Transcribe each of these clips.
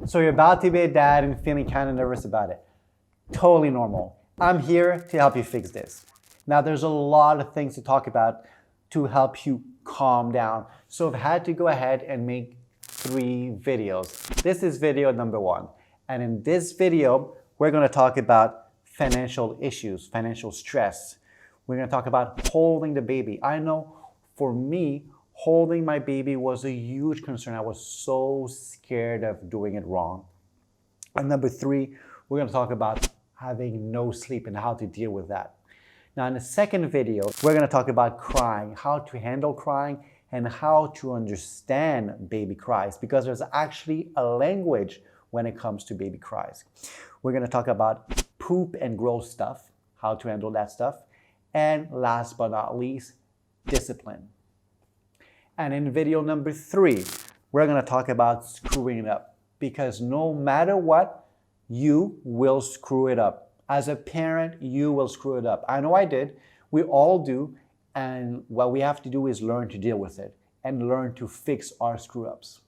So you're about to be a dad and feeling kind of nervous about it. Totally normal. I'm here to help you fix this. Now, there's a lot of things to talk about to help you calm down. So I've had to go ahead and make 3 videos. This is video number 1. And in this video, we're going to talk about financial issues, financial stress. We're going to talk about holding the baby. I know for me, holding my baby was a huge concern. I was so scared of doing it wrong. And number 3, we're going to talk about having no sleep and how to deal with that. Now, in the second video, we're going to talk about crying, how to handle crying, and how to understand baby cries, because there's actually a language when it comes to baby cries. We're going to talk about poop and gross stuff, how to handle that stuff, and last but not least, discipline. And in video number 3, we're going to talk about screwing it up, because no matter what, you will screw it up. As a parent, you will screw it up. I know I did. We all do. And what we have to do is learn to deal with it and learn to fix our screw ups.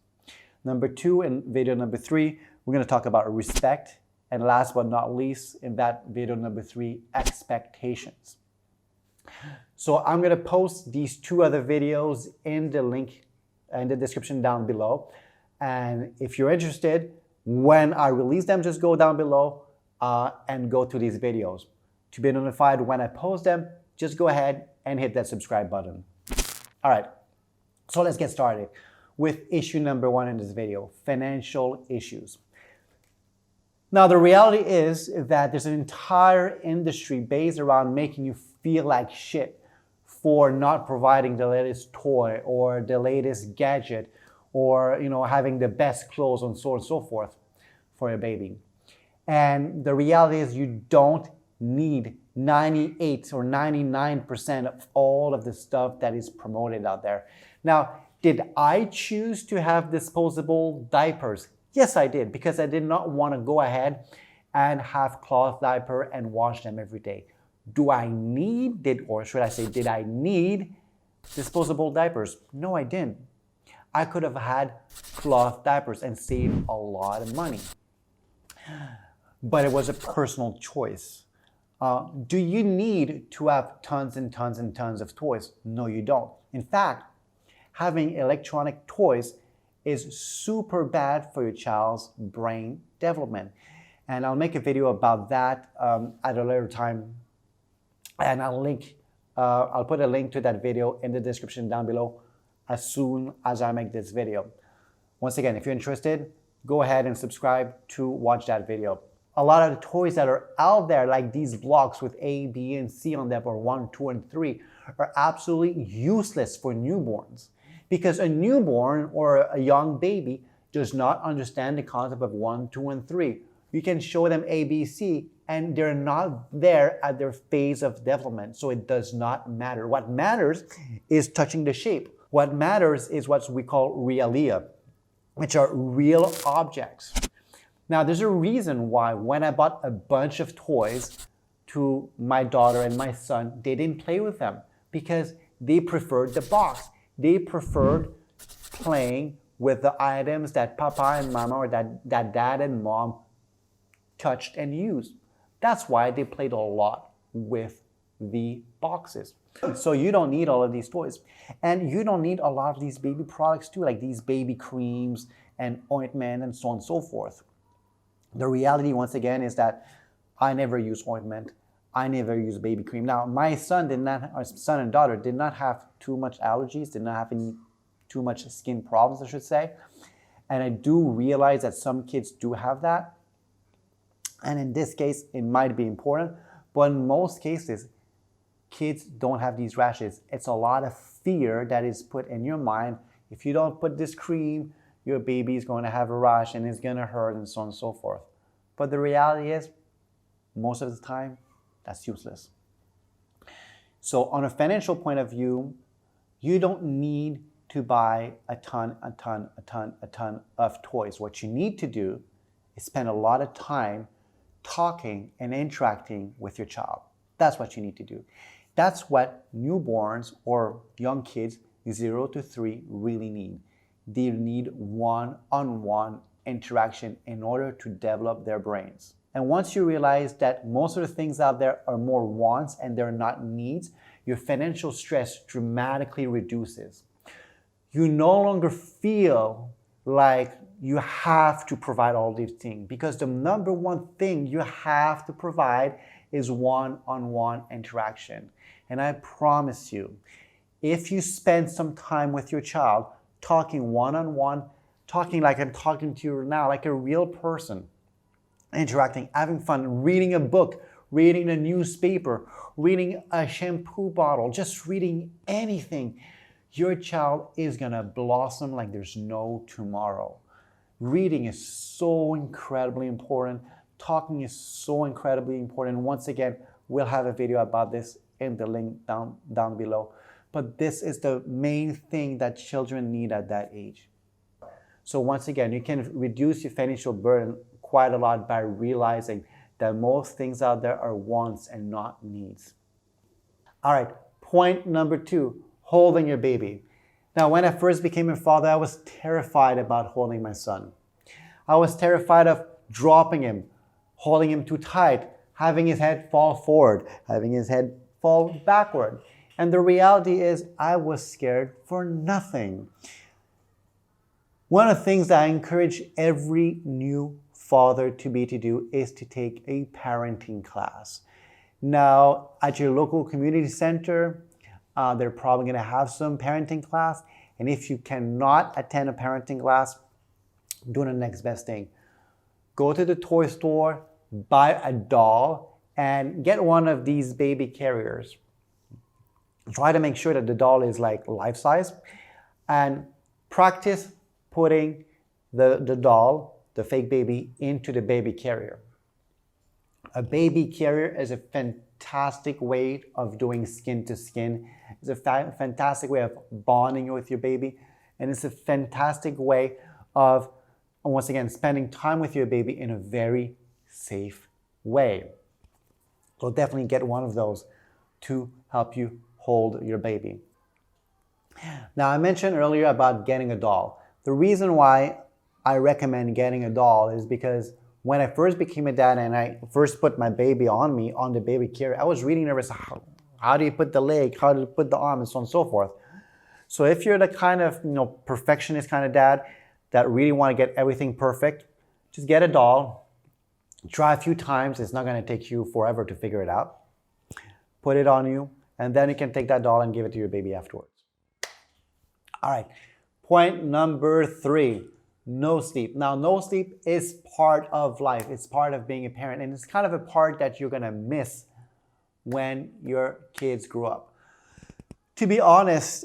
Number 2, in video number 3, we're going to talk about respect. And last but not least, in that video number 3, expectations. So I'm going to post these 2 other videos in the link in the description down below. And if you're interested, when I release them, just go down below and go to these videos. To be notified when I post them, just go ahead and hit that subscribe button. All right, so let's get started with issue number 1 in this video, financial issues. Now, the reality is that there's an entire industry based around making you feel like shit for not providing the latest toy or the latest gadget or having the best clothes and so on and so forth for your baby. And the reality is you don't need 98 or 99% of all of the stuff that is promoted out there. Now, did I choose to have disposable diapers? Yes, I did, because I did not want to go ahead and have cloth diaper and wash them every day. Did I need disposable diapers? No, I didn't. I could have had cloth diapers and saved a lot of money. But it was a personal choice. Do you need to have tons and tons and tons of toys? No, you don't. In fact, having electronic toys is super bad for your child's brain development. And I'll make a video about that at a later time. And I'll put a link to that video in the description down below as soon as I make this video. Once again, if you're interested, go ahead and subscribe to watch that video. A lot of the toys that are out there, like these blocks with A, B, and C on them, or 1, 2, and 3, are absolutely useless for newborns. Because a newborn or a young baby does not understand the concept of 1, 2, and 3. You can show them A, B, C, and they're not there at their phase of development, so it does not matter. What matters is touching the shape. What matters is what we call realia, which are real objects. Now, there's a reason why when I bought a bunch of toys to my daughter and my son, they didn't play with them because they preferred the box. They preferred playing with the items that Papa and Mama or that Dad and Mom touched and used. That's why they played a lot with the boxes. So you don't need all of these toys. And you don't need a lot of these baby products too, like these baby creams and ointment and so on and so forth. The reality, once again, is that I never use ointment. I never use baby cream. Now, my son and daughter did not have too much allergies, did not have too much skin problems, I should say. And I do realize that some kids do have that. And in this case, it might be important. But in most cases, kids don't have these rashes. It's a lot of fear that is put in your mind. If you don't put this cream, your baby is going to have a rash and it's going to hurt and so on and so forth. But the reality is, most of the time, that's useless. So on a financial point of view, you don't need to buy a ton of toys. What you need to do is spend a lot of time talking and interacting with your child. That's what you need to do. That's what newborns or young kids 0 to 3 really need. They need one-on-one interaction in order to develop their brains. And once you realize that most of the things out there are more wants and they're not needs, your financial stress dramatically reduces. You no longer feel like you have to provide all these things, because the number one thing you have to provide is one-on-one interaction. And I promise you, if you spend some time with your child talking one-on-one, talking like I'm talking to you now, like a real person, interacting, having fun, reading a book, reading a newspaper, reading a shampoo bottle, just reading anything, your child is gonna blossom like there's no tomorrow. Reading is so incredibly important. Talking is so incredibly important. Once again, we'll have a video about this in the link down below. But this is the main thing that children need at that age. So once again, you can reduce your financial burden quite a lot by realizing that most things out there are wants and not needs. All right, point number 2, holding your baby. Now, when I first became a father, I was terrified about holding my son. I was terrified of dropping him, holding him too tight, having his head fall forward, having his head fall backward. And the reality is I was scared for nothing. One of the things that I encourage every new father to do is to take a parenting class. Now, at your local community center, they're probably going to have some parenting class. And if you cannot attend a parenting class, do the next best thing. Go to the toy store, buy a doll, and get one of these baby carriers. Try to make sure that the doll is like life size, and practice putting the doll, the fake baby, into the baby carrier. A baby carrier is a fantastic way of doing skin to skin. It's a fantastic way of bonding with your baby. And it's a fantastic way of, once again, spending time with your baby in a very safe way. So definitely get one of those to help you hold your baby. Now, I mentioned earlier about getting a doll. The reason why I recommend getting a doll is because when I first became a dad and I first put my baby on me, on the baby carrier, I was really nervous. How do you put the leg? How do you put the arm? And so on and so forth. So if you're the kind of perfectionist kind of dad that really want to get everything perfect, just get a doll. Try a few times. It's not going to take you forever to figure it out. Put it on you, and then you can take that doll and give it to your baby afterwards. All right. Point number 3, no sleep. Now, no sleep is part of life. It's part of being a parent, and it's kind of a part that you're going to miss when your kids grow up. To be honest,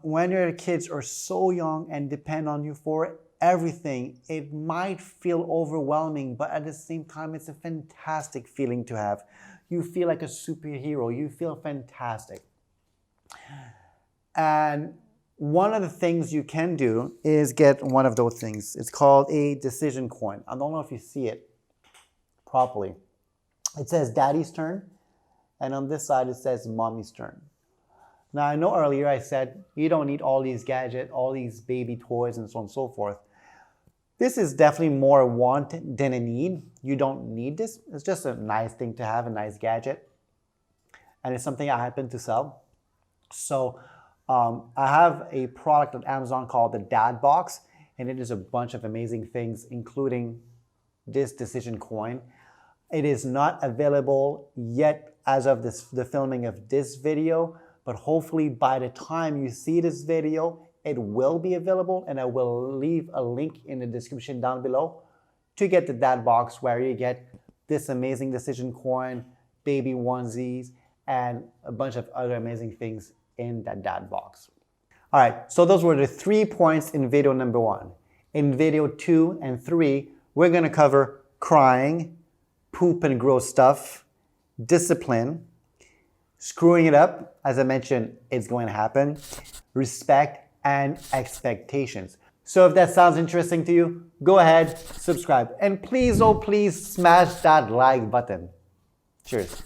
when your kids are so young and depend on you for everything, it might feel overwhelming, but at the same time, it's a fantastic feeling to have. You feel like a superhero. You feel fantastic. And one of the things you can do is get one of those things. It's called a decision coin. I don't know if you see it properly. It says daddy's turn, and on this side it says mommy's turn. Now, I know earlier I said you don't need all these gadgets, all these baby toys, and so on and so forth. This is definitely more a want than a need. You don't need this. It's just a nice thing to have, a nice gadget. And it's something I happen to sell. So I have a product on Amazon called the Dad Box, and it is a bunch of amazing things, including this decision coin. It is not available yet as of the filming of this video, but hopefully by the time you see this video, it will be available, and I will leave a link in the description down below to get the Dad Box, where you get this amazing decision coin, baby onesies, and a bunch of other amazing things in that Dad Box. All right, so those were the 3 points in video number 1. In video 2 and 3, we're gonna cover crying, poop and gross stuff, discipline, screwing it up, as I mentioned, it's going to happen, respect, and expectations. So if that sounds interesting to you, go ahead, subscribe, and please, oh please, smash that like button. Cheers.